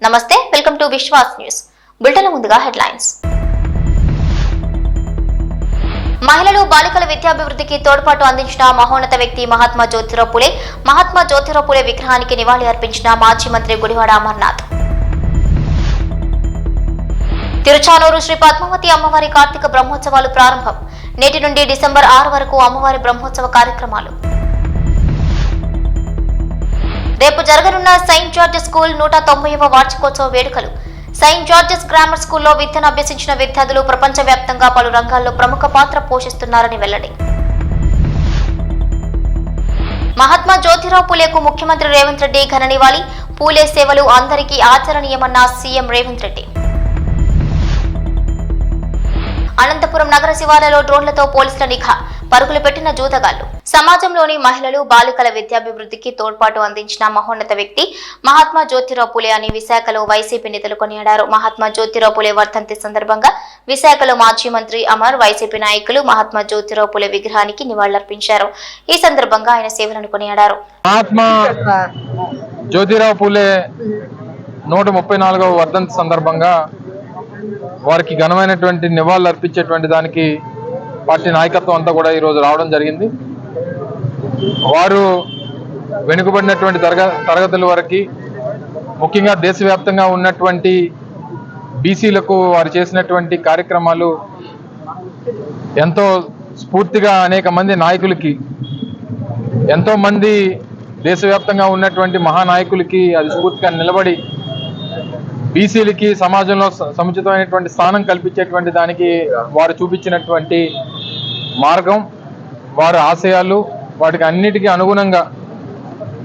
నమస్తే welcome to Vishwas news bulletin ముందుగా headlines మహిళలు బాలికల విద్యాభివృద్ధికి తోడ్పాటు అందించిన మహోన్నత వ్యక్తి మహాత్మా జ్యోతిరావు పూలే విగ్రహానికి నివాళి అర్పించిన మాజీ మంత్రి గుడివాడ అమర్నాథ్. తిరుచానూరు శ్రీ పద్మావతి అమ్మవారి కార్తీక బ్రహ్మోత్సవాలు ప్రారంభం. నేటి నుండి డిసెంబర్ 6 వరకు అమ్మవారి బ్రహ్మోత్సవ కార్యక్రమాలు. రేపు జరగనున్న సెయింట్ జార్జెస్ స్కూల్ 190వ వార్షికోత్సవ వేడుకలు. సెయింట్ జార్జెస్ గ్రామర్ స్కూల్లో విద్యను అభ్యసించిన విద్యార్థులు ప్రపంచవ్యాప్తంగా పలు రంగాల్లో ప్రముఖ పాత్ర పోషిస్తున్నారని వెల్లడి. మహాత్మా జ్యోతిరావు పూలేకు ముఖ్యమంత్రి రేవంత్ రెడ్డి ఘన నివాళి. పూలే సేవలు అందరికీ ఆచరణీయమన్న సీఎం రేవంత్ రెడ్డి. అనంతపురం నగర శివార్లలో డ్రోన్లతో పోలీసుల నిఘా. పరుగులు పెట్టిన జూదగాళ్లు. సమాజంలోని మహిళలు బాలికల విద్యాభివృద్ధికి తోడ్పాటు అందించిన మహోన్నత వ్యక్తి మహాత్మా జ్యోతిరావు పూలే అని విశాఖలో వైసీపీ నేతలు కొనియాడారు. మహాత్మా జ్యోతిరావు పూలే వర్ధంతి సందర్భంగా విశాఖలో మాజీ మంత్రి అమర్, వైసీపీ నాయకులు మహాత్మా జ్యోతిరావు పూలే విగ్రహానికి నివాళులర్పించారు. ఈ సందర్భంగా ఆయన సేవలను కొనియాడారు. మహాత్మా జ్యోతిరావు పూలే 134వ వర్ధంతి సందర్భంగా వారికి ఘనమైనటువంటి నివాళులు అర్పించేటువంటి దానికి పార్టీ నాయకత్వం అంతా కూడా ఈరోజు రావడం జరిగింది. వారు వెనుకబడినటువంటి తరగతుల వరకు, ముఖ్యంగా దేశవ్యాప్తంగా ఉన్నటువంటి బీసీలకు వారు చేసినటువంటి కార్యక్రమాలు ఎంతో స్ఫూర్తిగా అనేక మంది నాయకులకి, ఎంతో మంది దేశవ్యాప్తంగా ఉన్నటువంటి మహానాయకులకి అది స్ఫూర్తిగా నిలబడి బీసీలకి సమాజంలో సముచితమైనటువంటి స్థానం కల్పించేటువంటి దానికి వారు చూపించినటువంటి మార్గం, వారి ఆశయాలు, వాటికి అన్నిటికీ అనుగుణంగా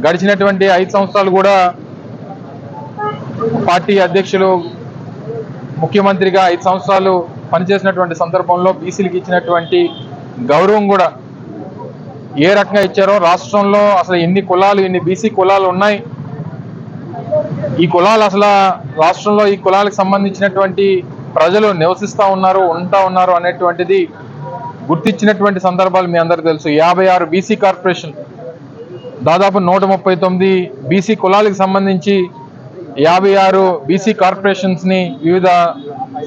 గడిచినటువంటి 5 సంవత్సరాలు కూడా పార్టీ అధ్యక్షులు, ముఖ్యమంత్రిగా 5 సంవత్సరాలు పనిచేసినటువంటి సందర్భంలో బీసీలకు ఇచ్చినటువంటి గౌరవం కూడా ఏ రకంగా ఇచ్చారో, రాష్ట్రంలో అసలు ఎన్ని కులాలు, ఎన్ని బీసీ కులాలు ఉన్నాయి, ఈ కులాలు అసలు రాష్ట్రంలో ఈ కులాలకు సంబంధించినటువంటి ప్రజలు నివసిస్తూ ఉన్నారు అనేటువంటిది గుర్తించినటువంటి సందర్భాలు మీ అందరికీ తెలుసు. 56 బీసీ కార్పొరేషన్, దాదాపు 139 బీసీ కులాలకు సంబంధించి 56 బీసీ కార్పొరేషన్స్ ని, వివిధ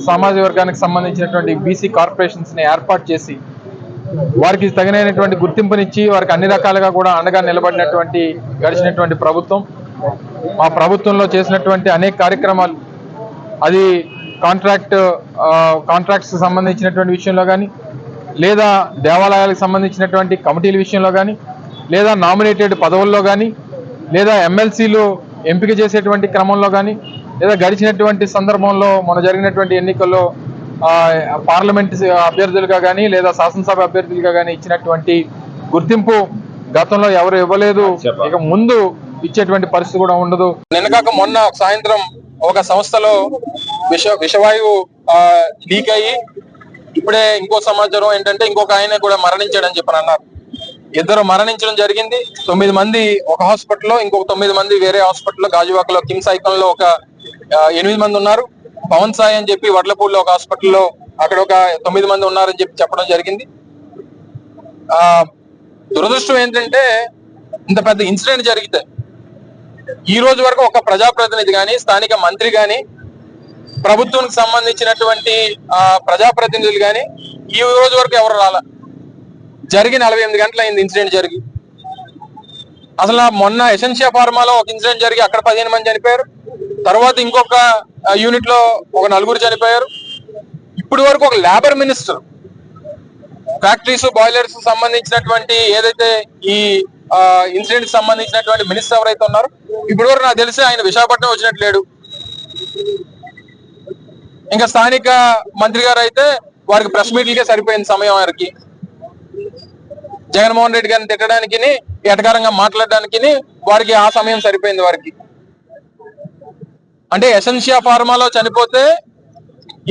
సామాజిక వర్గానికి సంబంధించినటువంటి బీసీ కార్పొరేషన్స్ ని ఏర్పాటు చేసి వారికి తగినటువంటి గుర్తింపునిచ్చి వారికి అన్ని రకాలుగా కూడా అండగా నిలబడినటువంటి గడిచినటువంటి ప్రభుత్వం. మా ప్రభుత్వంలో చేసినటువంటి అనేక కార్యక్రమాలు, అది కాంట్రాక్ట్స్ సంబంధించినటువంటి విషయంలో కానీ, లేదా దేవాలయాలకు సంబంధించినటువంటి కమిటీల విషయంలో కానీ, లేదా నామినేటెడ్ పదవుల్లో కానీ, లేదా ఎమ్మెల్సీలు ఎంపిక చేసేటువంటి క్రమంలో కానీ, లేదా గడిచినటువంటి సందర్భంలో మన జరిగినటువంటి ఎన్నికల్లో పార్లమెంట్ అభ్యర్థులుగా కానీ, లేదా శాసనసభ అభ్యర్థులుగా కానీ ఇచ్చినటువంటి గుర్తింపు గతంలో ఎవరు ఇవ్వలేదు, ఇక ముందు ఇచ్చేటువంటి పరిస్థితి కూడా ఉండదు. నిన్నగాక మొన్న సాయంత్రం ఒక సంస్థలో విషవాయువు లీక్ అయ్యి, ఇప్పుడే ఇంకో సమాచారం ఏంటంటే ఇంకొక ఆయన కూడా మరణించాడని చెప్పని అన్నారు. 2 మరణించడం జరిగింది. 9 మంది ఒక హాస్పిటల్లో, ఇంకొక 9 మంది వేరే హాస్పిటల్లో, గాజువాకలో కిమ్స్ ఐకాన్లో ఒక 8 మంది ఉన్నారు. పవన్ సాయి అని చెప్పి వడ్లపూడిలో ఒక హాస్పిటల్లో అక్కడ ఒక 9 మంది ఉన్నారని చెప్పి చెప్పడం జరిగింది. దురదృష్టం ఏంటంటే ఇంత పెద్ద ఇన్సిడెంట్ జరిగితే ఈ రోజు వరకు ఒక ప్రజాప్రతినిధి కానీ, స్థానిక మంత్రి కానీ, ప్రభుత్వానికి సంబంధించినటువంటి ప్రజాప్రతినిధులు కానీ ఈ రోజు వరకు ఎవరు రాలా. జరిగి 48 గంటలు అయింది ఇన్సిడెంట్ జరిగి. అసలు మొన్న ఎసెన్షియా ఫార్మాలో ఒక ఇన్సిడెంట్ జరిగి అక్కడ 15 మంది చనిపోయారు. తర్వాత ఇంకొక యూనిట్ లో ఒక 4 చనిపోయారు. ఇప్పటి వరకు ఒక లేబర్ మినిస్టర్, ఫ్యాక్టరీస్, బాయిలర్స్ సంబంధించినటువంటి ఏదైతే ఈ ఇన్సిడెంట్ సంబంధించినటువంటి మినిస్టర్ ఎవరైతే ఉన్నారో, ఇప్పటి వరకు నాకు తెలిసి ఆయన విశాఖపట్నం వచ్చినట్టు లేడు. ఇంకా స్థానిక మంత్రి గారు అయితే వారికి ప్రెస్ మీట్లకే సరిపోయింది సమయం. వారికి జగన్మోహన్ రెడ్డి గారిని తిట్టడానికి, ఎటకారంగా మాట్లాడడానికి వారికి ఆ సమయం సరిపోయింది. వారికి అంటే ఎసెన్షియా ఫార్మాలో చనిపోతే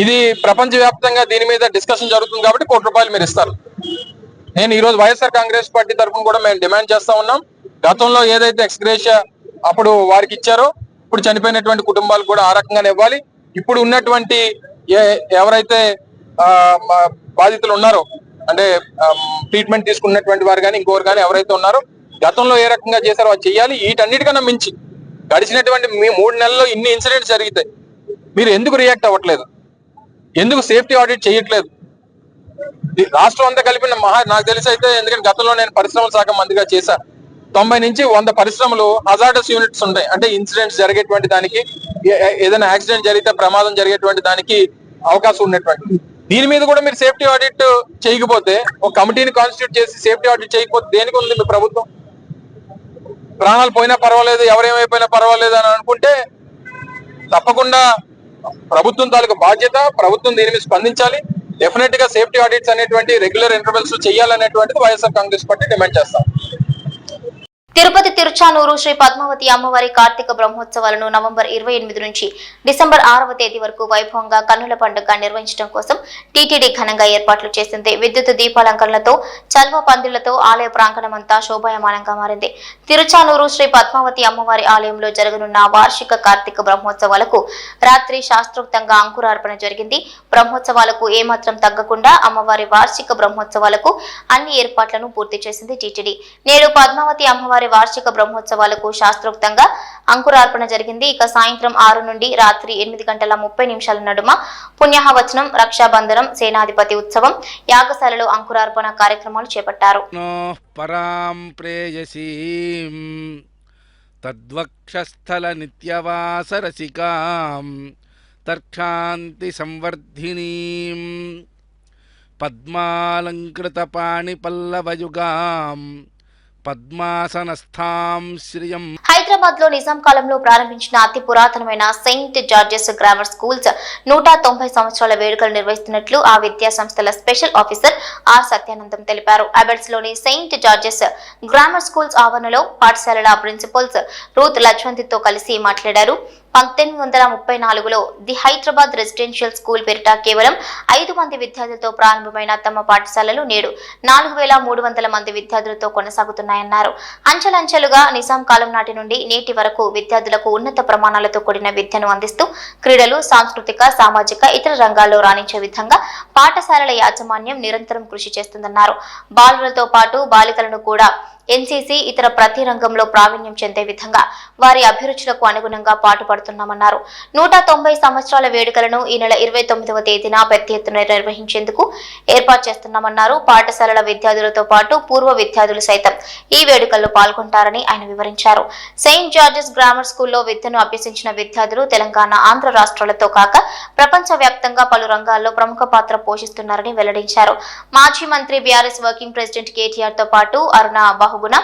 ఇది ప్రపంచవ్యాప్తంగా దీని మీద డిస్కషన్ జరుగుతుంది కాబట్టి ₹1 మీరు ఇస్తారు. నేను ఈరోజు వైఎస్ఆర్ కాంగ్రెస్ పార్టీ తరఫున కూడా మేము డిమాండ్ చేస్తా ఉన్నాం. గతంలో ఏదైతే ఎక్స్గ్రేషియా అప్పుడు వారికి ఇచ్చారో, ఇప్పుడు చనిపోయినటువంటి కుటుంబాలకు కూడా ఆ రకంగానే ఇవ్వాలి. ఇప్పుడు ఉన్నటువంటి ఎవరైతే బాధితులు ఉన్నారో, అంటే ట్రీట్మెంట్ తీసుకున్నటువంటి వారు కానీ, ఇంకోరు కానీ ఎవరైతే ఉన్నారో, గతంలో ఏ రకంగా చేశారో అది చెయ్యాలి. వీటన్నిటికన్నా మించి గడిచినటువంటి మీ 3 నెలల్లో ఇన్ని ఇన్సిడెంట్స్ జరిగితే మీరు ఎందుకు రియాక్ట్ అవ్వట్లేదు? ఎందుకు సేఫ్టీ ఆడిట్ చేయట్లేదు? రాష్ట్రం అంతా కలిపిన నాకు తెలిసి అయితే, ఎందుకంటే గతంలో నేను పరిశ్రమల శాఖ మంత్రిగా చేశాను, 90 నుంచి 100 పరిశ్రమలు హజార్డస్ యూనిట్స్ ఉంటాయి. అంటే ఇన్సిడెంట్స్ జరిగేటువంటి దానికి, ఏదైనా యాక్సిడెంట్ జరిగితే ప్రమాదం జరిగేటువంటి దానికి అవకాశం ఉన్నటువంటి, దీని మీద కూడా మీరు సేఫ్టీ ఆడిట్ చేయకపోతే, ఒక కమిటీని కాన్స్టిట్యూట్ చేసి సేఫ్టీ ఆడిట్ చేయకపోతే దేనికి ఉంది మీ ప్రభుత్వం? ప్రాణాలు పోయినా పర్వాలేదు, ఎవరేమైపోయినా పర్వాలేదు అని అనుకుంటే తప్పకుండా ప్రభుత్వం తాలూకు బాధ్యత, ప్రభుత్వం దీని మీద స్పందించాలి. డెఫినెట్ గా సేఫ్టీ ఆడిట్స్ అనేటువంటి రెగ్యులర్ ఇంటర్వెల్స్ చేయాలనేటువంటిది వైఎస్ఆర్ కాంగ్రెస్ పార్టీ డిమాండ్ చేస్తాం. తిరుపతి తిరుచానూరు శ్రీ పద్మావతి అమ్మవారి కార్తీక బ్రహ్మోత్సవాలను నవంబర్ 28 నుంచి డిసెంబర్ 6వ తేదీ వరకు వైభవంగా కన్నుల పండుగ నిర్వహించడం కోసం టీటీడీ ఘనంగా ఏర్పాట్లు చేసింది. విద్యుత్ దీపాలంకరణలతో, చల్వ పందిళ్లతో ఆలయ ప్రాంగణమంతా శోభాయమానంగా మారింది. తిరుచానూరు శ్రీ పద్మావతి అమ్మవారి ఆలయంలో జరగనున్న వార్షిక కార్తీక బ్రహ్మోత్సవాలకు రాత్రి శాస్త్రోక్తంగా అంకురార్పణ జరిగింది. బ్రహ్మోత్సవాలకు ఏమాత్రం తగ్గకుండా అమ్మవారి వార్షిక బ్రహ్మోత్సవాలకు అన్ని ఏర్పాట్లను పూర్తి చేసింది టీటీడీ. నేడు పద్మావతి అమ్మవారి వార్షిక బ్రహ్మోత్సవాలకు శాస్త్రోక్తంగా అంకురార్పణ జరిగింది. ఇక సాయంత్రం 6 నుండి రాత్రి 8:30 నడుమ పుణ్యాహవచనం, రక్షాబంధనం, సేనాధిపతి ఉత్సవం, యాగశాలలో అంకురార్పణ కార్యక్రమాలు చేపట్టారు. పరాం ప్రేయసీం తద్వక్షస్థల నిత్యవాసరసికాం తర్క్షాంతి సంవర్ధినీం పద్మాలంకృత పాణి పల్లవయుగాం పద్మాసనస్థాం శ్రియం. హైదరాబాద్ లో నిజాం కాలంలో ప్రారంభించిన అతి పురాతనమైన సెయింట్ జార్జెస్ గ్రామర్ స్కూల్స్ 190 సంవత్సరాల వేడుకలు నిర్వహిస్తున్నట్లు ఆ విద్యా సంస్థల స్పెషల్ ఆఫీసర్ ఆర్ సత్యానందం తెలిపారు. అబెట్స్ లోని సెయింట్ జార్జెస్ గ్రామర్ స్కూల్స్ ఆవరణలో పాఠశాలల ప్రిన్సిపల్స్ రూత్ లజ్వంతితో కలిసి మాట్లాడారు. 1934లో ది హైదరాబాద్ రెసిడెన్షియల్ స్కూల్ పేరిట కేవలం 5 మంది విద్యార్థులతో ప్రారంభమైన తమ పాఠశాలలు నేడు 4300 మంది విద్యార్థులతో కొనసాగుతున్నాయన్నారు. అంచెలంచెలుగా నిజాం కాలం నాటి నుండి నేటి వరకు విద్యార్థులకు ఉన్నత ప్రమాణాలతో కూడిన విద్యను అందిస్తూ క్రీడలు, సాంస్కృతిక, సామాజిక, ఇతర రంగాల్లో రాణించే విధంగా పాఠశాలల యాజమాన్యం నిరంతరం కృషి చేస్తుందన్నారు. బాలులతో పాటు బాలికలను కూడా ఎన్సీసీ, ఇతర ప్రతి రంగంలో ప్రావీణ్యం చెందే విధంగా వారి అభిరుచులకు అనుగుణంగా పాటుపడుతున్నామన్నారు. 190 సంవత్సరాల వేడుకలను ఈ నెల 29వ తేదీన పెద్ద ఎత్తున నిర్వహించేందుకు ఏర్పాటు చేస్తున్నామన్నారు. పాఠశాలల విద్యార్థులతో పాటు పూర్వ విద్యార్థులు సైతం ఈ వేడుకల్లో పాల్గొంటారని ఆయన వివరించారు. సెయింట్ జార్జెస్ గ్రామర్ స్కూల్లో విద్యను అభ్యసించిన విద్యార్థులు తెలంగాణ, ఆంధ్ర రాష్ట్రాలతో కాక ప్రపంచ వ్యాప్తంగా పలు రంగాల్లో ప్రముఖ పాత్ర పోషిస్తున్నారని వెల్లడించారు. మాజీ మంత్రి, బీఆర్ఎస్ వర్కింగ్ ప్రెసిడెంట్ కేటీఆర్ తో పాటు అరుణ బహుగుణ,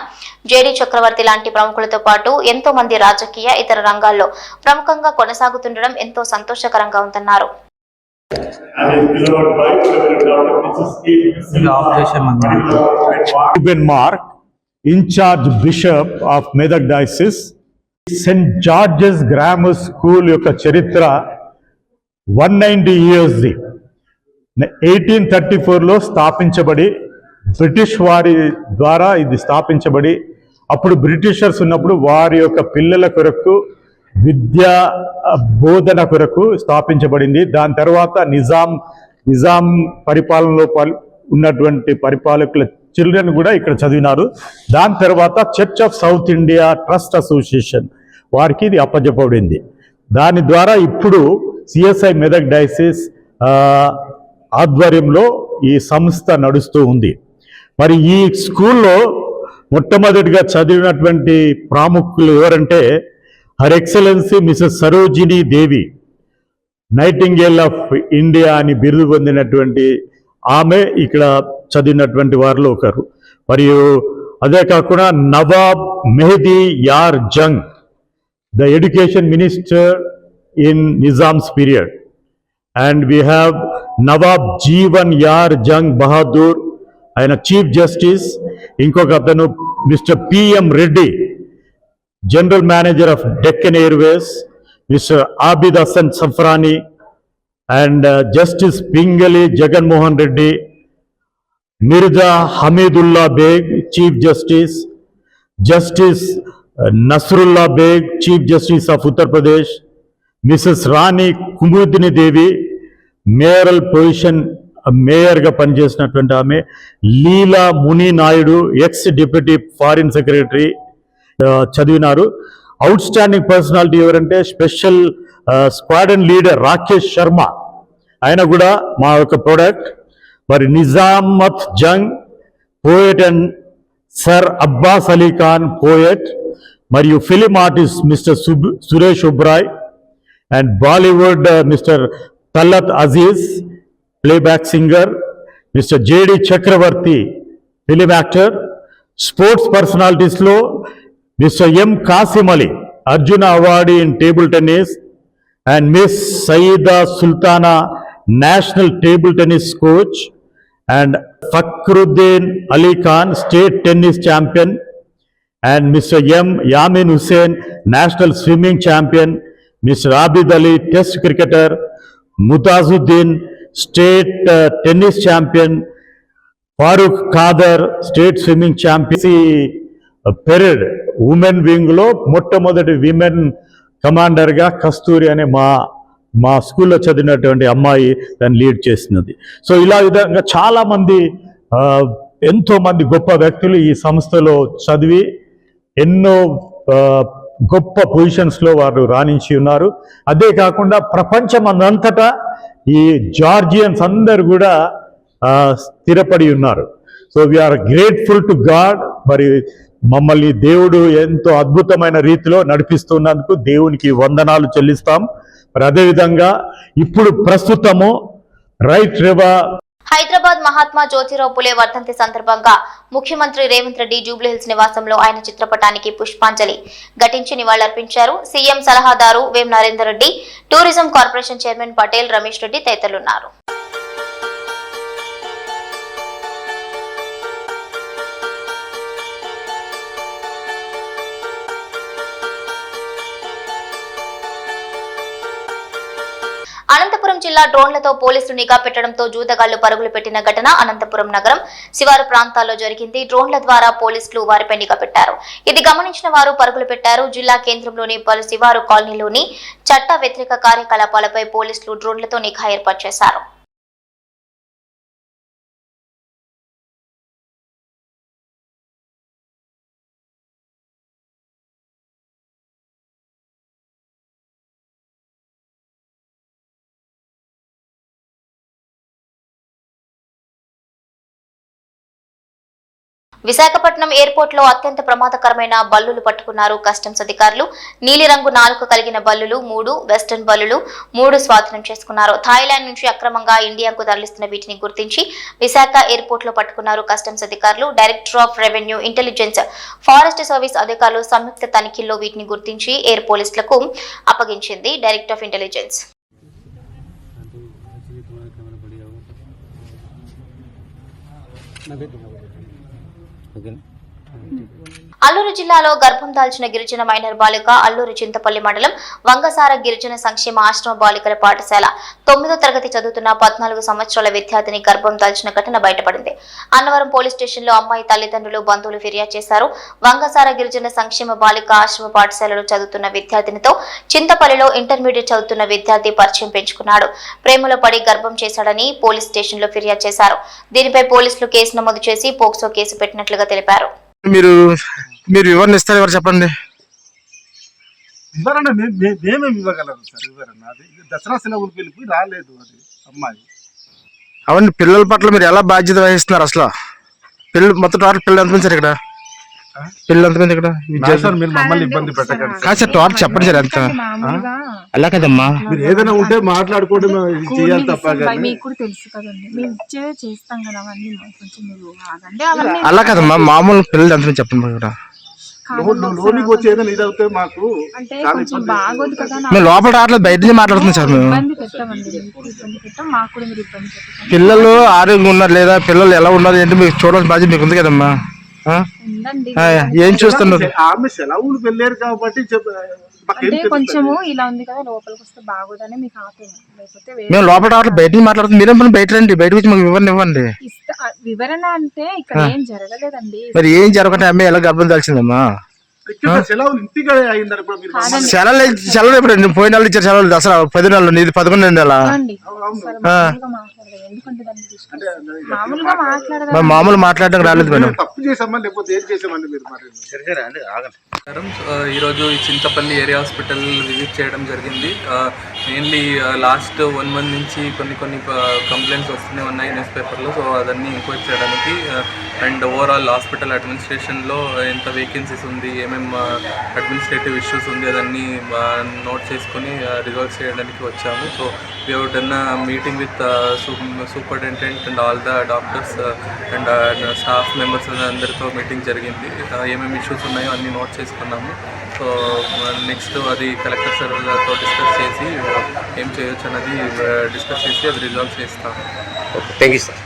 జేడీ చక్రవర్తి లాంటి ప్రముఖులతో పాటు ఎంతో మంది రాజకీయ, ఇతర రంగాల్లో ప్రముఖంగా కొనసాగుతుండడం ఎంతో సంతోషకరంగా ఉందన్నారు. Mark, in charge bishop of Medak Diocese, St. George's Grammar School యొక్క చరిత్ర 190 years. 1834లో స్థాపించబడి, బ్రిటిష్ వారి ద్వారా ఇది స్థాపించబడి, అప్పుడు బ్రిటిషర్స్ ఉన్నప్పుడు వారి యొక్క పిల్లల కొరకు విద్యా బోధన కొరకు స్థాపించబడింది. దాని తర్వాత నిజాం పరిపాలనలో ఉన్నటువంటి పరిపాలకుల చిల్డ్రన్ కూడా ఇక్కడ చదివినారు. దాని తర్వాత church of south India trust association వారికి ఇది అప్పజెప్పబడింది. దాని ద్వారా ఇప్పుడు సిఎస్ఐ మెదక్ డయాసిస్ ఆధ్వర్యంలో ఈ సంస్థ నడుస్తూ ఉంది. మరి ఈ స్కూల్లో మొట్టమొదటిగా చదివినటువంటి ప్రాముఖ్యులు ఎవరంటే her excellency Mrs Sarojini Devi, nightingale of India అని బిరుదు పొందినటువంటి ఆమె ఇక్కడ చదివినటువంటి వారిలో ఒకరు. మరియు అదే కాకుండా Nawab Mehdi Yar Jung, the education minister in Nizam's period. And we have Nawab Jeevan Yar Jung Bahadur, ఆయన చీఫ్ జస్టిస్. ఇంకొక అతను Mr PM Reddy, general manager of Deccan airways. Mr Abid Hasan Safrani and justice Pingali Jaganmohan Reddy. Mirza Hamidullah Baig, chief justice. Justice Nasrullah Baig, chief justice of Uttar Pradesh. Mrs Rani Kumudini Devi, mayoral position మేయర్గా పనిచేసినటువంటి ఆమె. Leela Muni Naidu, ex deputy foreign secretary చదివినారు. Outstanding personality ఎవరంటే special squadron leader Rakesh Sharma, ఆయన కూడా మా యొక్క ప్రోడక్ట్. మరి Nizamat Jung poet and sir Abbas Ali Khan poet, మరియు film artist Mr Suresh Oberoi, and Bollywood Mr Talat Aziz playback singer, Mr JD Chakravarthy film actor. Sports పర్సనాలిటీస్లో Mr M Kasim Ali Arjuna awardee in table tennis, and miss Sayeeda Sultana national table tennis coach, and Fakhruddin Ali Khan, state tennis champion, and Mr. M. Yamin Hussain, national swimming champion, Mr. Abid Ali, test cricketer, Mutazuddin, state tennis champion, Farooq Kader, state swimming champion. Parade women wing లో మొట్టమొదటి women commander గా కస్తూరి అనే మా స్కూల్లో చదివినటువంటి అమ్మాయి దాన్ని lead చేసినది. సో ఇలా విధంగా చాలా మంది ఎంతో మంది గొప్ప వ్యక్తులు ఈ సంస్థలో చదివి ఎన్నో గొప్ప పొజిషన్స్ లో వారు రాణించి ఉన్నారు. అదే కాకుండా ప్రపంచం అంతటా ఈ జార్జియన్స్ అందరు కూడా స్థిరపడి ఉన్నారు. So we are grateful to God. మరి మమ్మల్ని దేవుడు ఎంతో అద్భుతమైన రీతిలో నడిపిస్తున్నందుకు దేవునికి వందనాలు చెల్లిస్తాం. మరి అదేవిధంగా ఇప్పుడు ప్రస్తుతము రైట్ రివర్ హైదరాబాద్ మహాత్మా జ్యోతిరావు పులే వర్ధంతి సందర్భంగా ముఖ్యమంత్రి రేవంత్ రెడ్డి జూబ్లీహిల్స్ నివాసంలో ఆయన చిత్రపటానికి పుష్పాంజలి ఘటించి నివాళులర్పించారు. సీఎం సలహాదారు Vem Narender Reddy, tourism corporation chairman Patel Ramesh Reddy తదితరులున్నారు. అనంతపురం జిల్లా డ్రోన్లతో పోలీసులు నిఘా పెట్టడంతో జూదగాళ్లు పరుగులు పెట్టిన ఘటన అనంతపురం నగరం శివారు ప్రాంతాల్లో జరిగింది. డ్రోన్ల ద్వారా పోలీసులు వారిపై నిఘా పెట్టారు. ఇది గమనించిన వారు పరుగులు పెట్టారు. జిల్లా కేంద్రంలోని పలు శివారు కాలనీలోని చట్ట వ్యతిరేక కార్యకలాపాలపై పోలీసులు డ్రోన్లతో నిఘా ఏర్పాటు చేశారు. విశాఖపట్నం ఎయిర్పోర్ట్ లో అత్యంత ప్రమాదకరమైన బల్లులు పట్టుకున్నారు కస్టమ్స్ అధికారులు. నీలిరంగు నాలుక కలిగిన బల్లులు 3, వెస్టర్న్ బల్లులు 3 స్వాధీనం చేసుకున్నారు. థాయిలాండ్ నుంచి అక్రమంగా ఇండియాకు తరలిస్తున్న వీటిని గుర్తించి విశాఖ ఎయిర్పోర్ట్ లో పట్టుకున్నారు కస్టమ్స్ అధికారులు. Director of revenue, intelligence, forest service అధికారులు సంయుక్త తనిఖీల్లో వీటిని గుర్తించి ఎయిర్ పోలీసులకు అప్పగించింది డైరెక్టర్ ఆఫ్ ఇంటెలిజెన్స్. అల్లూరు జిల్లాలో గర్భం దాల్చిన గిరిజన మైనర్ బాలిక అల్లూరు చింతపల్లి మండలం వంగసార గిరిజన సంక్షేమ ఆశ్రమ బాలికల పాఠశాల 9వ తరగతి చదువుతున్న 14 సంవత్సరాల విద్యార్థిని గర్భం దాల్చిన ఘటన బయటపడింది. అన్నవరం పోలీస్ స్టేషన్ లో అమ్మాయి తల్లిదండ్రులు, బంధువులు ఫిర్యాదు చేశారు. వంగసార గిరిజన సంక్షేమ బాలిక ఆశ్రమ పాఠశాలలో చదువుతున్న విద్యార్థినితో చింతపల్లిలో ఇంటర్మీడియట్ చదువుతున్న విద్యార్థి పరిచయం పెంచుకున్నాడు. ప్రేమలో పడి గర్భం చేశాడని పోలీస్ స్టేషన్ లో ఫిర్యాదు చేశారు. దీనిపై పోలీసులు కేసు నమోదు చేసి పోక్సో కేసు పెట్టినట్లుగా తెలిపారు. మీరు వివరణ ఇస్తారు, ఎవరు చెప్పండి. వివరణ మేమేమి ఇవ్వగలరు సార్? వివరణ అది దసరా సెలవులు పిలిపి రాలేదు అది అమ్మాయి. అవన్నీ పిల్లల పట్ల మీరు ఎలా బాధ్యత వహిస్తున్నారు? అసలు పిల్లలు మొత్తం టోటల్ పిల్లలు ఎంతమంది సార్ ఇక్కడ? పిల్లలు ఎంతమంది ఇక్కడ? మీరు మమ్మల్ని ఇబ్బంది పెట్టకండి. కాదు సార్, టోటల్ చెప్పండి సార్ ఎంత. అలా కదమ్మా, మీరు ఏదైనా ఉంటే మాట్లాడుకోవడం చేయాలి తప్ప. అలా కదమ్మా, మామూలు పిల్లలు ఎంతమంది చెప్పండి ఇక్కడ. లోనికి వచ్చి ఏదైనా ఇది అవుతే మాకు మేము లోపల రావట్లేదు, బయట నుంచి మాట్లాడుతున్నాం సార్. మేము పిల్లలు ఆరోగ్యంగా ఉన్నారు లేదా, పిల్లలు ఎలా ఉన్నారు ఏంటి మీకు చూడాల్సిన బాధ్యత మీకు ఉంది కదమ్మా. ఏం చూస్తున్నారు? ఆమె సెలవులు వెళ్ళారు కాబట్టి కొంచెము ఇలా ఉంది కదా, లోపలికి వస్తే బాగోదని మీకు ఆపేము. లేకపోతే మేము లోపల రావట్లేదు, బయట నుంచి మాట్లాడుతున్నాం. మీరేం బయట రండి, బయట వచ్చి మాకు వివరణ ఇవ్వండి. వివరణ అంటే ఇక్కడ ఏం జరగలేదండి. మరి ఏం జరగకుండా అమ్మాయి ఎలా గర్భం దాల్చిందమ్మా? ఇక్కడ సెలవులు ఇంటికి అయిందని కూడా మీరు గమనించాలి. సెలవులు ఎప్పుడు నేను పోయిన నెలలు ఇచ్చారు సెలవులు దసరా 10 నెలలు నీది 11 నెల అండి. సరే, మామూలుగా మాట్లాడదాం. ఎందుకంటే దాన్ని తీసుకొచ్చి మామూలుగా మాట్లాడదాం. మామూలు మాట్లాడడం రాలేదు మేడం. తప్పు చేసామా లేకపోతే ఏం చేసామండి మీరు మరి ఈరోజు ఈ చింతపల్లి ఏరియా హాస్పిటల్ విజిట్ చేయడం జరిగింది. మెయిన్లీ లాస్ట్ 1 మంత్ నుంచి కొన్ని కంప్లైంట్స్ వస్తూనే ఉన్నాయి న్యూస్ పేపర్లో. సో అదన్నీ ఎంక్వైరీ చేయడానికి అండ్ ఓవరాల్ హాస్పిటల్ అడ్మినిస్ట్రేషన్లో ఎంత వేకెన్సీస్ ఉంది, ఏమేమి అడ్మినిస్ట్రేటివ్ ఇష్యూస్ ఉంది, అదన్నీ నోట్ చేసుకొని రిజాల్వ్ చేయడానికి వచ్చాము. So we have done meeting with superintendent and all the doctors and staff members అందరితో మీటింగ్ జరిగింది. ఏమేమి ఇష్యూస్ ఉన్నాయో అన్నీ నోట్ చేసుకున్నాము. సో నెక్స్ట్ అది కలెక్టర్ సార్తో డిస్కస్ చేసి ఏం చేయొచ్చు అన్నది డిస్కస్ చేసి అది రిజాల్వ్ చేస్తాము. Thank you sir.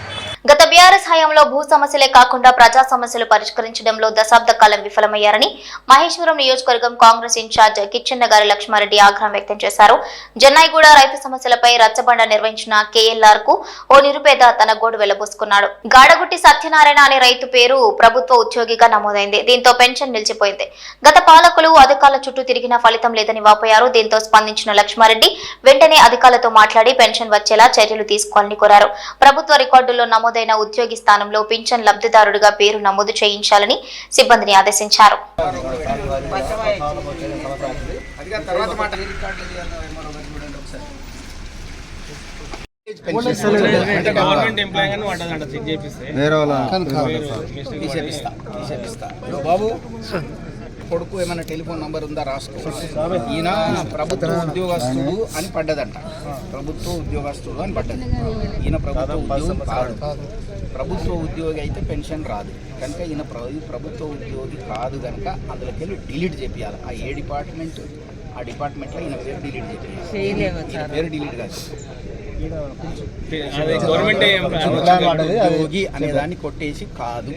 గత బీఆర్ఎస్ హయాంలో భూ సమస్యలే కాకుండా ప్రజా సమస్యలు పరిష్కరించడంలో దశాబ్ద కాలం విఫలమయ్యారని మహేశ్వరం నియోజకవర్గం కాంగ్రెస్ ఇన్ఛార్జ్ కిచ్చెన్న గారి లక్ష్మారెడ్డి ఆగ్రహం వ్యక్తం చేశారు. జన్నాయిగూడ రైతు సమస్యలపై రచ్చబండ నిర్వహించిన కేఎల్ఆర్ కు ఓ నిరుపేద తన గోడు వెళ్లబోసుకున్నాడు. గాడగుట్టి సత్యనారాయణ అనే రైతు పేరు ప్రభుత్వ ఉద్యోగిగా నమోదైంది. దీంతో పెన్షన్ నిలిచిపోయింది. గత పాలకులు అధికారుల చుట్టూ తిరిగినా ఫలితం లేదని వాపోయారు. దీంతో స్పందించిన లక్ష్మారెడ్డి వెంటనే అధికారులతో మాట్లాడి పెన్షన్ వచ్చేలా చర్యలు తీసుకోవాలని కోరారు. ప్రభుత్వ రికార్డుల్లో నమోదైన ఉద్యోగి స్థానంలో పింఛన్ లబ్ధిదారుడిగా పేరు నమోదు చేయించాలని సిబ్బందిని ఆదేశించారు. కొడుకు ఏమైనా టెలిఫోన్ నంబర్ ఉందా రాసుకో. ఈయన ప్రభుత్వ ఉద్యోగస్తుడు అని పడ్డదంట. ప్రభుత్వ ఉద్యోగస్తుడు అని పడ్డది. ఈయన ప్రభుత్వ ఉద్యోగం కాదు. ప్రభుత్వ ఉద్యోగి అయితే పెన్షన్ రాదు కనుక ఈయన ప్రభుత్వ ఉద్యోగి కాదు కనుక అందులోకి వెళ్ళి డిలీట్ చేయాలి. ఆ డిపార్ట్మెంట్ ఆ డిపార్ట్మెంట్లో ఈయన పేరు డిలీట్ చేయాలి. పేరు డిలీట్ కాదు, ఉద్యోగి అనేదాన్ని కొట్టేసి కాదు.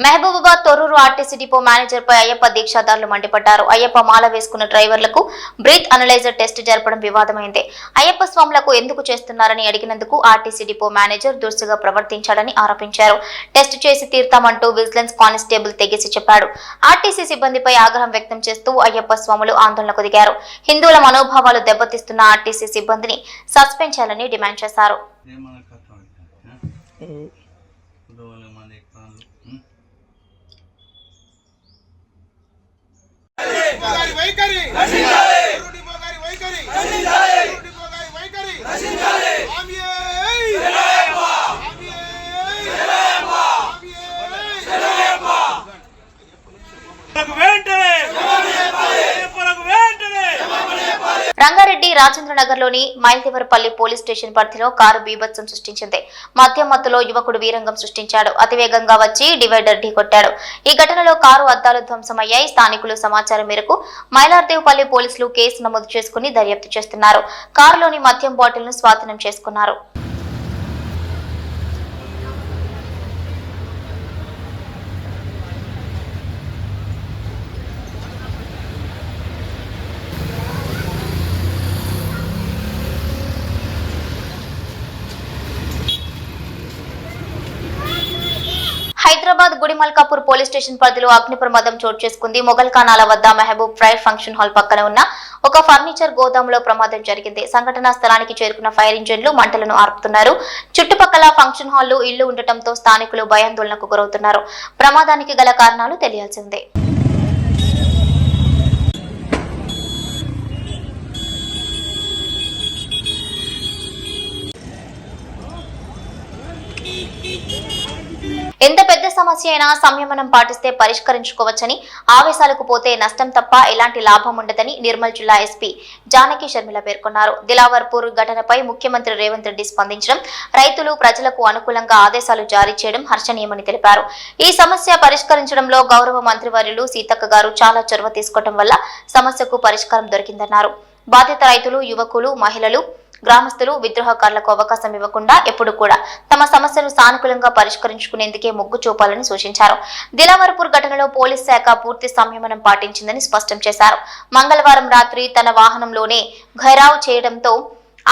Mahabubabad Torrur RTC depot manager పై అయ్యప్ప దీక్షాదారులు మండిపడ్డారు. అయ్యప్ప మాల వేసుకున్న డ్రైవర్లకు బ్రీత్ అనలైజర్ టెస్ట్ జరపడం వివాదమైంది. అయ్యప్ప స్వాములకు ఎందుకు చేస్తున్నారని అడిగినందుకు ఆర్టీసీ డిపో మేనేజర్ దురుసుగా ప్రవర్తించాడని ఆరోపించారు. టెస్ట్ చేసి తీర్తామంటూ విజిలెన్స్ కానిస్టేబుల్ తెగేసి చెప్పాడు. ఆర్టీసీ సిబ్బందిపై ఆగ్రహం వ్యక్తం చేస్తూ అయ్యప్ప స్వాములు ఆందోళనకు దిగారు. హిందువుల మనోభావాలు దెబ్బతీస్తున్న ఆర్టీసీ సిబ్బందిని సస్పెండ్ చేయాలని డిమాండ్ చేశారు. రంగారెడ్డి రాజేంద్రనగర్లోని మైల్దేవరపల్లి పోలీస్ స్టేషన్ పరిధిలో కారు బీభత్సం సృష్టించింది. మద్యం మత్తులో యువకుడు వీరంగం సృష్టించాడు. అతివేగంగా వచ్చి డివైడర్ ఢీకొట్టాడు. ఈ ఘటనలో కారు అద్దాలు ధ్వంసమయ్యాయి. స్థానికులు సమాచారం మేరకు మైలార్దేవపల్లి పోలీసులు కేసు నమోదు చేసుకుని దర్యాప్తు చేస్తున్నారు. కారులోని మద్యం బాటిల్ ను స్వాధీనం చేసుకున్నారు. హైదరాబాద్ గుడిమల్కాపూర్ పోలీస్ స్టేషన్ పరిధిలో అగ్ని ప్రమాదం చోటు చేసుకుంది. మొగల్ ఖానాల వద్ద మహబూబ్ ఫ్రైడ్ ఫంక్షన్ హాల్ పక్కన ఉన్న ఒక ఫర్నిచర్ గోదాంలో ప్రమాదం జరిగింది. సంఘటనా స్థలానికి చేరుకున్న ఫైర్ ఇంజిన్లు మంటలను ఆర్పుతున్నారు. చుట్టుపక్కల ఫంక్షన్ హాల్ ఇళ్లు ఉండటంతో స్థానికులు భయాందోళనకు గురవుతున్నారు. ప్రమాదానికి గల కారణాలు తెలియాల్సి ఉంది. ఎంత పెద్ద సమస్య అయినా సంయమనం పాటిస్తే పరిష్కరించుకోవచ్చని, ఆవేశాలకు పోతే నష్టం తప్ప ఎలాంటి లాభం ఉండదని నిర్మల్ జిల్లా ఎస్పీ జానకి శర్మిల పేర్కొన్నారు. దిలావర్పూర్ ఘటనపై ముఖ్యమంత్రి రేవంత్ రెడ్డి స్పందించడం, రైతులు ప్రజలకు అనుకూలంగా ఆదేశాలు జారీ చేయడం హర్షణీయమని తెలిపారు. ఈ సమస్య పరిష్కరించడంలో గౌరవ మంత్రివర్యులు సీతక్క గారు చాలా చొరవ తీసుకోవడం వల్ల సమస్యకు పరిష్కారం దొరికిందన్నారు. బాధిత రైతులు, యువకులు, మహిళలు, గ్రామస్తులు విద్రోహకారులకు అవకాశం ఇవ్వకుండా ఎప్పుడు కూడా తమ సమస్యను సానుకూలంగా పరిష్కరించుకునేందుకే మొగ్గు చూపాలని సూచించారు. దిలావర్పూర్ ఘటనలో పోలీస్ శాఖ పూర్తి సంయమనం పాటించిందని స్పష్టం చేశారు. మంగళవారం రాత్రి తన వాహనంలోనే ఘైరావ్ చేయడంతో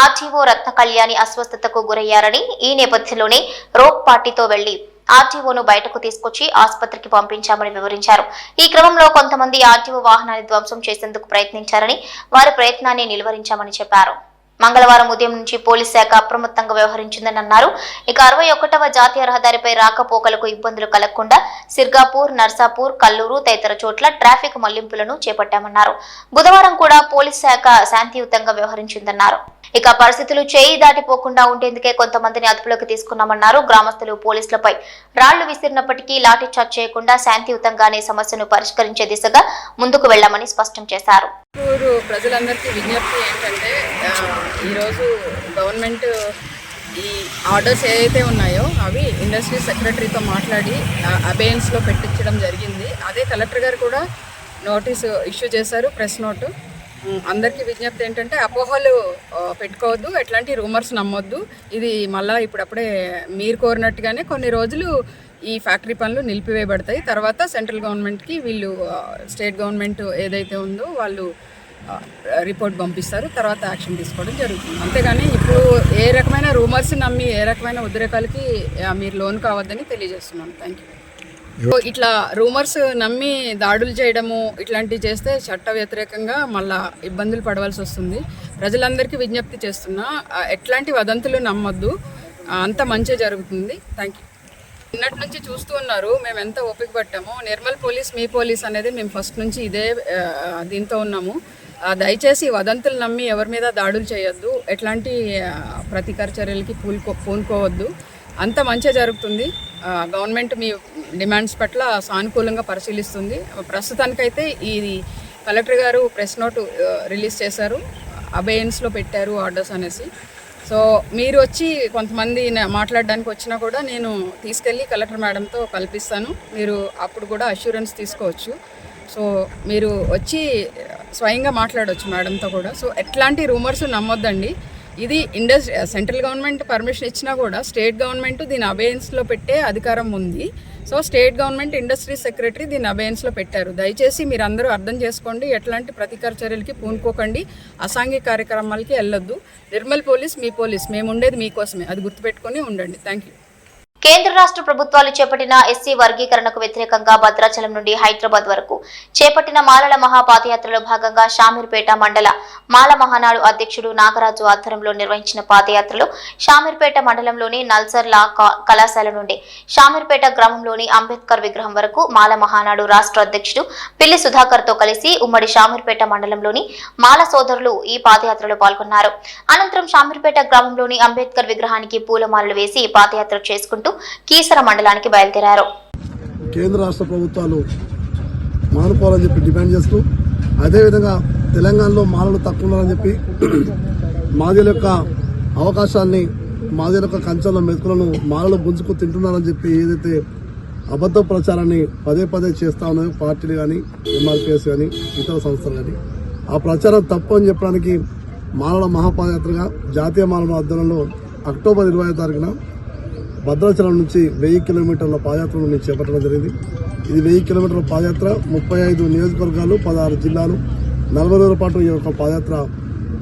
ఆర్టీఓ రత్న కళ్యాణి అస్వస్థతకు గురయ్యారని, ఈ నేపథ్యంలోనే రోప్ పార్టీతో వెళ్లి ఆర్టీఓను బయటకు తీసుకొచ్చి ఆసుపత్రికి పంపించామని వివరించారు. ఈ క్రమంలో కొంతమంది ఆర్టీఓ వాహనాన్ని ధ్వంసం చేసేందుకు ప్రయత్నించారని, వారి ప్రయత్నాన్ని నిలువరించామని చెప్పారు. మంగళవారం ఉదయం నుంచి పోలీస్ శాఖ అప్రమత్తంగా వ్యవహరించిందని అన్నారు. ఇక 61వ జాతీయ రహదారిపై రాకపోకలకు ఇబ్బందులు కలగకుండా సిర్గాపూర్, నర్సాపూర్, కల్లూరు తదితర చోట్ల ట్రాఫిక్ మళ్లింపులను చేపట్టామన్నారు. బుధవారం కూడా పోలీస్ శాఖ శాంతియుతంగా వ్యవహరించిందన్నారు. ఇక పరిస్థితులు చేయి దాటిపోకుండా ఉండేందుకే కొంతమందిని అదుపులోకి తీసుకున్నామన్నారు. గ్రామస్తులు పోలీసులపై రాళ్లు విసిరినప్పటికీ లాఠీచార్జ్ చేయకుండా శాంతియుతంగానే సమస్యను పరిష్కరించే దిశగా ముందుకు వెళ్లామని స్పష్టం చేశారు. ప్రజలందరికీ విజ్ఞప్తి ఏంటంటే, ఈరోజు గవర్నమెంట్ ఈ ఆర్డర్స్ ఏదైతే ఉన్నాయో అవి ఇండస్ట్రీ సెక్రటరీతో మాట్లాడి అబేయన్స్లో పెట్టించడం జరిగింది. అదే కలెక్టర్ గారు కూడా నోటీసు ఇష్యూ చేశారు, ప్రెస్ నోటు. అందరికీ విజ్ఞప్తి ఏంటంటే, అపోహలు పెట్టుకోవద్దు, ఎట్లాంటి రూమర్స్ నమ్మొద్దు. ఇది మళ్ళీ ఇప్పుడప్పుడే మీరు కోరినట్టుగానే కొన్ని రోజులు ఈ ఫ్యాక్టరీ పనులు నిలిపివేయబడతాయి. తర్వాత సెంట్రల్ గవర్నమెంట్కి వీళ్ళు స్టేట్ గవర్నమెంట్ ఏదైతే ఉందో వాళ్ళు రిపోర్ట్ పంపిస్తారు, తర్వాత యాక్షన్ తీసుకోవడం జరుగుతుంది. అంతేగాని ఇప్పుడు ఏ రకమైన రూమర్స్ నమ్మి ఏ రకమైన ఉద్రేకాలకి మీరు లోన్ కావద్దని తెలియజేస్తున్నాను. Thank you. ఇట్లా రూమర్స్ నమ్మి దాడులు చేయడము ఇట్లాంటివి చేస్తే చట్ట వ్యతిరేకంగా మళ్ళా ఇబ్బందులు పడవలసి వస్తుంది. ప్రజలందరికీ విజ్ఞప్తి చేస్తున్నా, ఎట్లాంటి వదంతులు నమ్మొద్దు, అంత మంచి జరుగుతుంది. Thank you. నిన్నటి నుంచి చూస్తూ ఉన్నారు మేము ఎంత ఓపిక పట్టామో. నిర్మల్ పోలీస్ మీ పోలీస్ అనేది మేము ఫస్ట్ నుంచి ఇదే దీంతో ఉన్నాము. దయచేసి వదంతులు నమ్మి ఎవరి మీద దాడులు చేయొద్దు, ఎట్లాంటి ప్రతీకార చర్యలకి పూనుకోవద్దు. అంత మంచి జరుగుతుంది. గవర్నమెంట్ మీ డిమాండ్స్ పట్ల సానుకూలంగా పరిశీలిస్తుంది. ప్రస్తుతానికైతే ఈ కలెక్టర్ గారు ప్రెస్ నోటు రిలీజ్ చేశారు, అబేయన్స్లో పెట్టారు ఆర్డర్స్ అనేసి. సో మీరు వచ్చి కొంతమంది మాట్లాడడానికి వచ్చినా కూడా నేను తీసుకెళ్ళి కలెక్టర్ మేడంతో కల్పిస్తాను. మీరు అప్పుడు కూడా అష్యూరెన్స్ తీసుకోవచ్చు. సో మీరు వచ్చి స్వయంగా మాట్లాడవచ్చు మేడంతో కూడా. సో ఎట్లాంటి రూమర్స్ నమ్మొద్దండి. ఇది సెంట్రల్ గవర్నమెంట్ పర్మిషన్ ఇచ్చినా కూడా స్టేట్ గవర్నమెంట్ దీని అబేయన్స్లో పెట్టే అధికారం ఉంది. So state government industry secretary దీన్ని అబేయన్స్లో పెట్టారు. దయచేసి మీరు అందరూ అర్థం చేసుకోండి, ఎట్లాంటి ప్రతీకార చర్యలకి పూనుకోకండి, అసాంఘిక కార్యక్రమాలకి వెళ్ళొద్దు. నిర్మల్ పోలీస్ మీ పోలీస్, మేము ఉండేది మీకోసమే, అది గుర్తుపెట్టుకొని ఉండండి. Thank you. కేంద్ర రాష్ట్ర ప్రభుత్వాలు చేపట్టిన ఎస్సీ వర్గీకరణకు వ్యతిరేకంగా భద్రాచలం నుండి హైదరాబాద్ వరకు చేపట్టిన మాలల మహాపాదయాత్రలో భాగంగా షామీర్పేట మండల మాల మహానాడు అధ్యక్షుడు నాగరాజు ఆధ్వర్యంలో నిర్వహించిన పాదయాత్రలో షామీర్పేట మండలంలోని నల్సర్లా కళాశాల నుండి షామీర్పేట గ్రామంలోని అంబేద్కర్ విగ్రహం వరకు మాల మహానాడు రాష్ట్ర అధ్యక్షుడు పిల్లి సుధాకర్ తో కలిసి ఉమ్మడి షామీర్పేట మండలంలోని మాల సోదరులు ఈ పాదయాత్రలో పాల్గొన్నారు. అనంతరం షామీర్పేట గ్రామంలోని అంబేద్కర్ విగ్రహానికి పూలమాలలు వేసి పాదయాత్ర చేసుకుంటూ కీసర మండలానికి బయలుదేరారు. కేంద్ర రాష్ట్ర ప్రభుత్వాలు మానుకోవాలని చెప్పి డిమాండ్ చేస్తూ, అదేవిధంగా తెలంగాణలో మాలలు తక్కువ ఉన్నారని చెప్పి మాదిల యొక్క అవకాశాన్ని, మాదిల యొక్క కంచెల మెతుకులను మాలలు గుంజుకు తింటున్నారని చెప్పి ఏదైతే అబద్ధ ప్రచారాన్ని పదే పదే చేస్తా ఉన్నాయో పార్టీలు కానీ, ఎంఆర్పిఎస్ కానీ, ఇతర సంస్థలు కానీ, ఆ ప్రచారం తప్పు అని చెప్పడానికి మాలల మహాపాదయాత్రగా జాతీయ మాలల ఆధ్వర్యంలో అక్టోబర్ 20వ తారీఖున భద్రాచలం నుంచి 1000 కిలోమీటర్ల పాదయాత్రను మేము చేపట్టడం జరిగింది. ఇది 1000 కిలోమీటర్ల పాదయాత్ర, 35 నియోజకవర్గాలు, 16 జిల్లాలు, 40 రోజుల పాటు ఈ యొక్క పాదయాత్ర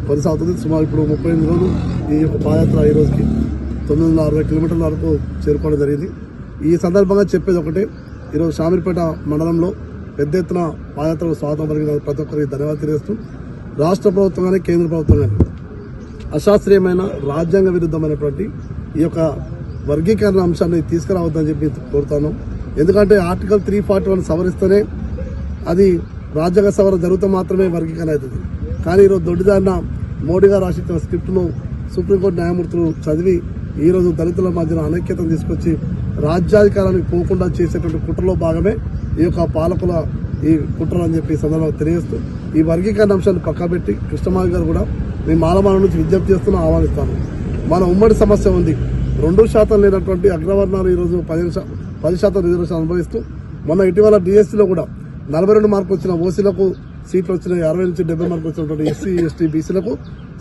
కొనసాగుతుంది. సుమారు ఇప్పుడు 38 రోజులు ఈ యొక్క పాదయాత్ర ఈ రోజుకి 960 కిలోమీటర్ల వరకు చేరుకోవడం జరిగింది. ఈ సందర్భంగా చెప్పేది ఒకటే, ఈరోజు షామీర్పేట మండలంలో పెద్ద ఎత్తున పాదయాత్రకు స్వాగతం పలికిన ప్రతి ఒక్కరికి ధన్యవాదాలు తెలియజేస్తూ, రాష్ట్ర ప్రభుత్వం కానీ కేంద్ర ప్రభుత్వం కానీ అశాస్త్రీయమైన రాజ్యాంగ విరుద్ధమైనటువంటి ఈ యొక్క వర్గీకరణ అంశాన్ని తీసుకురావద్దని చెప్పి కోరుతాను. ఎందుకంటే ఆర్టికల్ 341 సవరిస్తేనే అది రాజ్యాంగ సవరణ జరుగుతూ మాత్రమే వర్గీకరణ అవుతుంది. కానీ ఈరోజు దొడ్డిదారిన మోడీ గారు రాసిన స్క్రిప్ట్ను సుప్రీంకోర్టు న్యాయమూర్తులు చదివి ఈరోజు దళితుల మధ్యన అనైక్యతను తీసుకొచ్చి రాజ్యాధికారానికి పోకుండా చేసేటువంటి కుట్రలో భాగమే ఈ యొక్క పాలకుల ఈ కుట్రలు అని చెప్పి సందర్భంగా తెలియజేస్తూ, ఈ వర్గీకరణ అంశాన్ని పక్కబెట్టి కృష్ణమాధవ్ గారు కూడా మేము మాలమాల నుంచి విజ్ఞప్తి చేస్తున్నా, ఆహ్వానిస్తాను. మన ఉమ్మడి సమస్య ఉంది. 2% లేనటువంటి అగ్రవర్ణాలు ఈరోజు 10% రిజర్వేషన్ అనుభవిస్తూ, మొన్న ఇటీవల డిఎస్సీలో కూడా 42 మార్కులు వచ్చిన ఓసీలకు సీట్లు వచ్చినాయి, 60 నుంచి 70 మార్కులు వచ్చినటువంటి ఎస్సీ ఎస్టీ బీసీలకు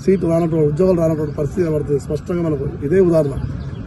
సీట్లు రానటువంటి, ఉద్యోగాలు రానటువంటి పరిస్థితి కనబడుతుంది. స్పష్టంగా మనకు ఇదే ఉదాహరణ.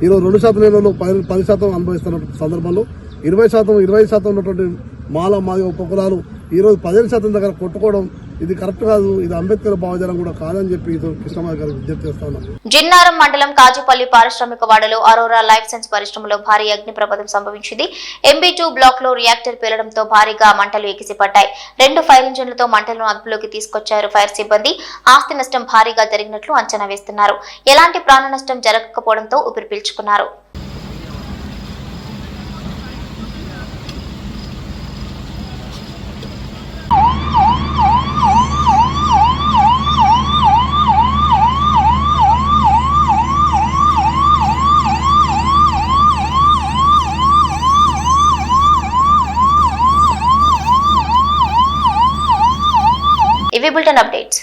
ఈరోజు 2% లేని వాళ్ళు 10% అనుభవిస్తున్న సందర్భంలో 20% ఉన్నటువంటి మాదిగ ఉపకులాలు ఈరోజు 15% దగ్గర కొట్టుకోవడం ఇది కరెక్ట్ కాదు, ఇది అంబేద్కర్ భావజాలం కూడా కాదని చెప్పి కృష్ణమాధవ్ గారికి విజ్ఞప్తి చేస్తాను. జిన్నారం మండలం కాజుపల్లి పారిశ్రామిక వాడలో అరోరా లైఫ్ సైన్స్ పరిశ్రమలో భారీ అగ్ని ప్రమాదం సంభవించింది. MB2 బ్లాక్ లో రియాక్టర్ పేలడంతో భారీగా మంటలు ఎగిసిపడ్డాయి. 2 ఫైర్ ఇంజన్లతో మంటలను అదుపులోకి తీసుకొచ్చారు ఫైర్ సిబ్బంది. ఆస్తి నష్టం భారీగా జరిగినట్లు అంచనా వేస్తున్నారు. ఎలాంటి ప్రాణ నష్టం జరగకపోవడంతో ఊపిరి పీల్చుకున్నారు. ఇవి బులెటిన్ అప్డేట్స్.